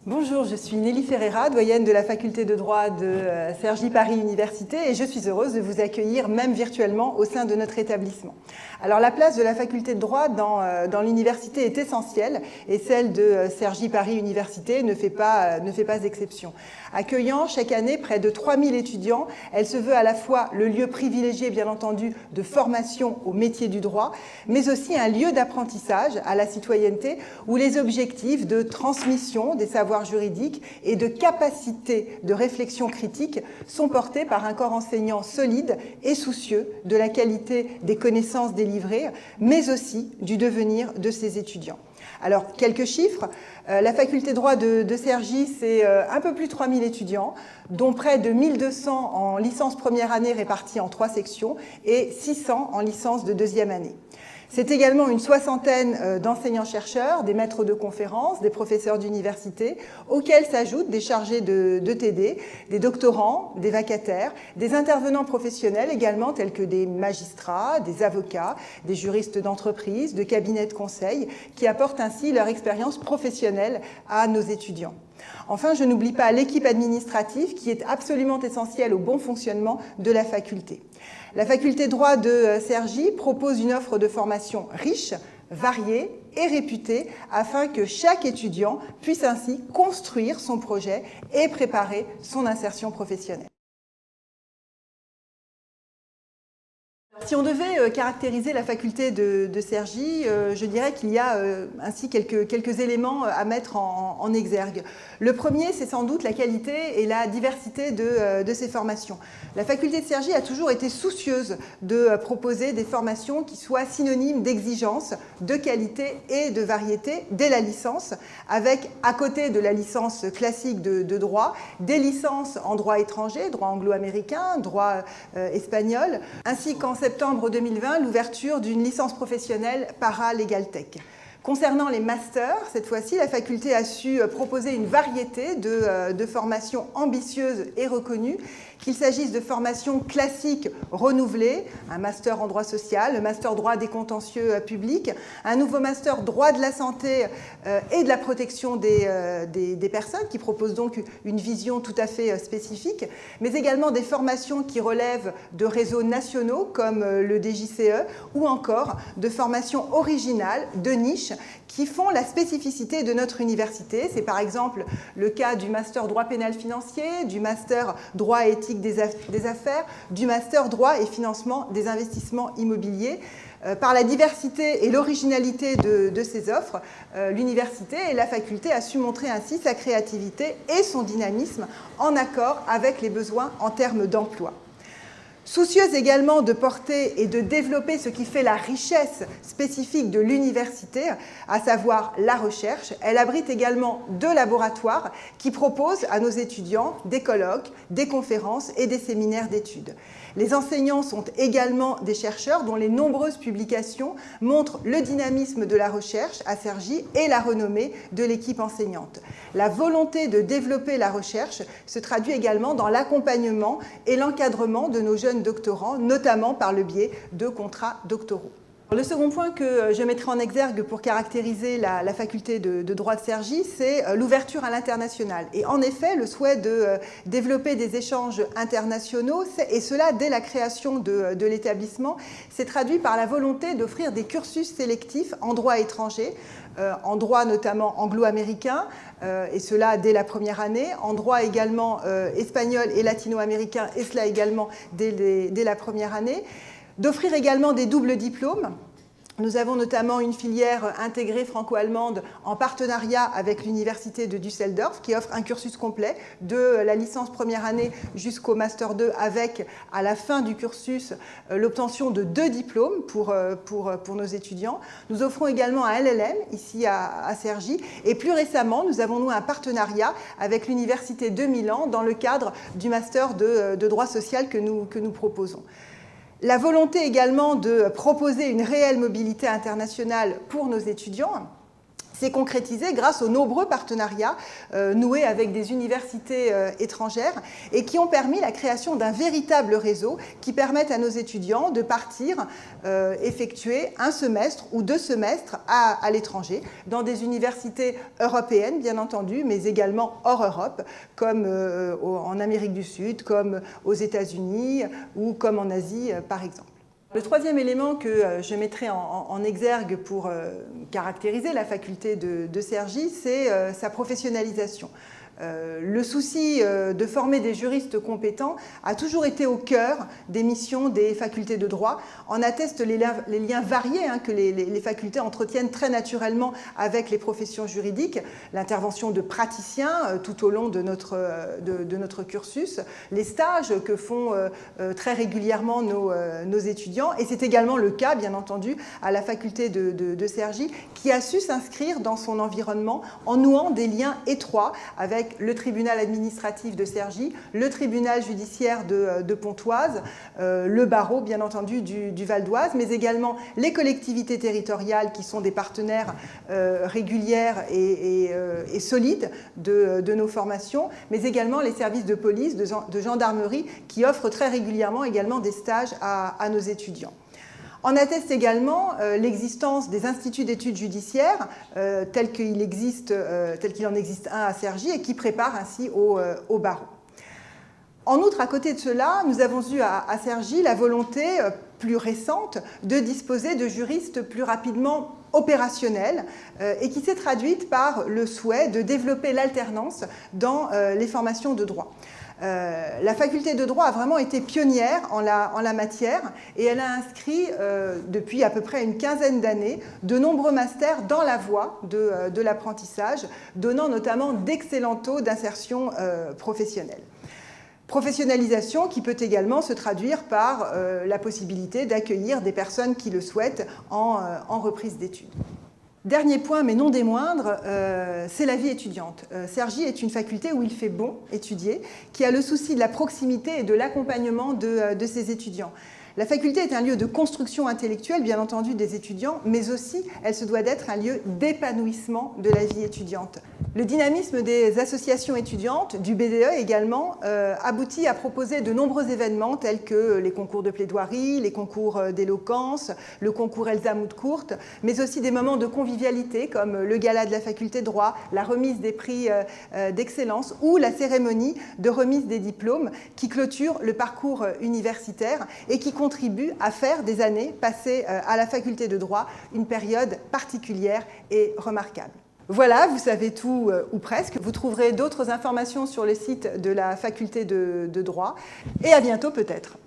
Bonjour, je suis Nelly Ferreira, doyenne de la faculté de droit de Cergy Paris Université et je suis heureuse de vous accueillir même virtuellement au sein de notre établissement. Alors la place de la faculté de droit dans l'université est essentielle et celle de Cergy Paris Université ne fait pas exception. Accueillant chaque année près de 3000 étudiants, elle se veut à la fois le lieu privilégié bien entendu de formation au métier du droit, mais aussi un lieu d'apprentissage à la citoyenneté où les objectifs de transmission des savoirs juridiques et de capacité de réflexion critique sont portés par un corps enseignant solide et soucieux de la qualité des connaissances délivrées, mais aussi du devenir de ses étudiants. Alors, quelques chiffres. La faculté de droit de Cergy, c'est un peu plus de 3000 étudiants, dont près de 1200 en licence première année répartis en 3 sections et 600 en licence de deuxième année. C'est également une soixantaine d'enseignants-chercheurs, des maîtres de conférences, des professeurs d'université, auxquels s'ajoutent des chargés de TD, des doctorants, des vacataires, des intervenants professionnels également, tels que des magistrats, des avocats, des juristes d'entreprise, de cabinets de conseil, qui apportent ainsi leur expérience professionnelle à nos étudiants. Enfin, je n'oublie pas l'équipe administrative qui est absolument essentielle au bon fonctionnement de la faculté. La faculté de droit de Cergy propose une offre de formation riche, variée et réputée afin que chaque étudiant puisse ainsi construire son projet et préparer son insertion professionnelle. Si on devait caractériser la faculté de Cergy, je dirais qu'il y a ainsi quelques éléments à mettre en exergue. Le premier, c'est sans doute la qualité et la diversité de ces formations. La faculté de Cergy a toujours été soucieuse de proposer des formations qui soient synonymes d'exigence, de qualité et de variété dès la licence, avec, à côté de la licence classique de droit, des licences en droit étranger, droit anglo-américain, droit espagnol, ainsi qu'en septembre 2020, l'ouverture d'une licence professionnelle para-LegalTech. Concernant les masters, cette fois-ci, la faculté a su proposer une variété de formations ambitieuses et reconnues, qu'il s'agisse de formations classiques renouvelées, un master en droit social, le master droit des contentieux publics, un nouveau master droit de la santé et de la protection des personnes, qui propose donc une vision tout à fait spécifique, mais également des formations qui relèvent de réseaux nationaux comme le DJCE ou encore de formations originales, de niche, qui font la spécificité de notre université. C'est par exemple le cas du master droit pénal financier, du master droit et éthique des affaires, du master droit et financement des investissements immobiliers. Par la diversité et l'originalité de ces offres, l'université et la faculté a su montrer ainsi sa créativité et son dynamisme en accord avec les besoins en termes d'emploi. Soucieuse également de porter et de développer ce qui fait la richesse spécifique de l'université, à savoir la recherche, elle abrite également 2 laboratoires qui proposent à nos étudiants des colloques, des conférences et des séminaires d'études. Les enseignants sont également des chercheurs dont les nombreuses publications montrent le dynamisme de la recherche à Cergy et la renommée de l'équipe enseignante. La volonté de développer la recherche se traduit également dans l'accompagnement et l'encadrement de nos jeunes doctorants, notamment par le biais de contrats doctoraux. Le second point que je mettrai en exergue pour caractériser la faculté de droit de Cergy, c'est l'ouverture à l'international. Et en effet, le souhait de développer des échanges internationaux, et cela dès la création de l'établissement, s'est traduit par la volonté d'offrir des cursus sélectifs en droit étranger, en droit notamment anglo-américain, et cela dès la première année, en droit également espagnol et latino-américain, et cela également dès la première année, d'offrir également des doubles diplômes. Nous avons notamment une filière intégrée franco-allemande en partenariat avec l'université de Düsseldorf qui offre un cursus complet de la licence première année jusqu'au master 2 avec, à la fin du cursus, l'obtention de 2 diplômes pour nos étudiants. Nous offrons également un LLM ici à Cergy et plus récemment, nous avons noué un partenariat avec l'université de Milan dans le cadre du master de droit social que nous proposons. La volonté également de proposer une réelle mobilité internationale pour nos étudiants s'est concrétisé grâce aux nombreux partenariats noués avec des universités étrangères et qui ont permis la création d'un véritable réseau qui permette à nos étudiants de partir effectuer un semestre ou 2 semestres à l'étranger, dans des universités européennes bien entendu, mais également hors Europe, comme en Amérique du Sud, comme aux États-Unis ou comme en Asie par exemple. Le troisième élément que je mettrai en exergue pour caractériser la faculté de Cergy, c'est sa professionnalisation. Le souci de former des juristes compétents a toujours été au cœur des missions des facultés de droit. En attestent les liens variés que les facultés entretiennent très naturellement avec les professions juridiques, l'intervention de praticiens tout au long de notre cursus, les stages que font très régulièrement nos étudiants, et c'est également le cas, bien entendu, à la faculté de Cergy, qui a su s'inscrire dans son environnement en nouant des liens étroits avec le tribunal administratif de Cergy, le tribunal judiciaire de Pontoise, le barreau bien entendu du Val d'Oise, mais également les collectivités territoriales qui sont des partenaires régulières et solides de nos formations, mais également les services de police, de gendarmerie qui offrent très régulièrement également des stages à nos étudiants. En atteste également l'existence des instituts d'études judiciaires tel qu'il en existe un à Cergy et qui prépare ainsi au barreau. En outre, à côté de cela, nous avons eu à Cergy la volonté plus récente de disposer de juristes plus rapidement opérationnels et qui s'est traduite par le souhait de développer l'alternance dans les formations de droit. La faculté de droit a vraiment été pionnière en la matière et elle a inscrit depuis à peu près une quinzaine d'années de nombreux masters dans la voie de l'apprentissage, donnant notamment d'excellents taux d'insertion professionnelle. Professionnalisation qui peut également se traduire par la possibilité d'accueillir des personnes qui le souhaitent en reprise d'études. Dernier point, mais non des moindres, c'est la vie étudiante. Cergy est une faculté où il fait bon étudier, qui a le souci de la proximité et de l'accompagnement de ses étudiants. La faculté est un lieu de construction intellectuelle, bien entendu, des étudiants, mais aussi elle se doit d'être un lieu d'épanouissement de la vie étudiante. Le dynamisme des associations étudiantes, du BDE également, aboutit à proposer de nombreux événements tels que les concours de plaidoirie, les concours d'éloquence, le concours Elsa Moutcourt, mais aussi des moments de convivialité comme le gala de la faculté de droit, la remise des prix d'excellence ou la cérémonie de remise des diplômes qui clôture le parcours universitaire et qui contribue à faire des années passées à la faculté de droit une période particulière et remarquable. Voilà, vous savez tout ou presque. Vous trouverez d'autres informations sur le site de la faculté de droit et à bientôt peut-être.